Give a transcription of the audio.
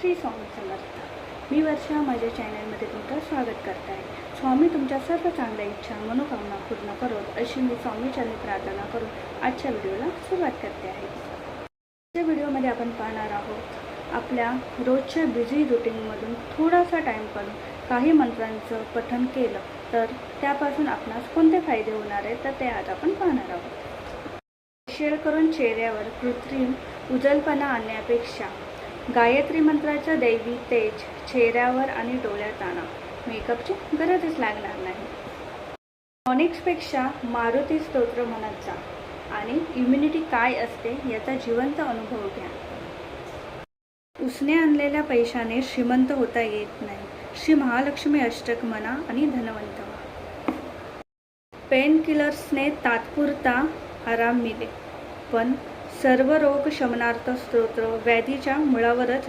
श्री स्वामी समर्थ। मी वर्षा माझ्या चॅनलमध्ये तुमचं स्वागत करते आहे। स्वामी तुमच्या सर्व चांगल्या इच्छा मनोकामना पूर्ण करोत अशी मी स्वामीचरणी प्रार्थना करून आजच्या व्हिडिओला सुरुवात करते आहे। आजच्या व्हिडिओमध्ये आपण पाहणार आहोत आपल्या रोजच्या बिझी रुटीनमधून थोडासा टाईम काढून काही मंत्रांचं पठण केलं तर त्यापासून आपणास कोणते फायदे होणार आहेत तर ते आज आपण पाहणार आहोत। शेअर करून चेहऱ्यावर कृत्रिम उजळपणा आणण्यापेक्षा गायत्री मंत्राचा दैवी तेज चेहऱ्यावर आणि डोळ्यात आणा। मेकअपची गरजच लागणार नाही। टॉनिक्सपेक्षा मारुती स्तोत्र म्हणत जा आणि इम्युनिटी काय असते याचा जिवंत अनुभव घ्या। उसने आणलेल्या पैशाने श्रीमंत होता येत नाही। श्री महालक्ष्मी अष्टक म्हणा आणि धनवंत व्हा। पेन किलर्सने तात्पुरता आराम मिळेल पण सर्व रोग शमनार्थ स्तोत्र व्याधीच्या मुळावरच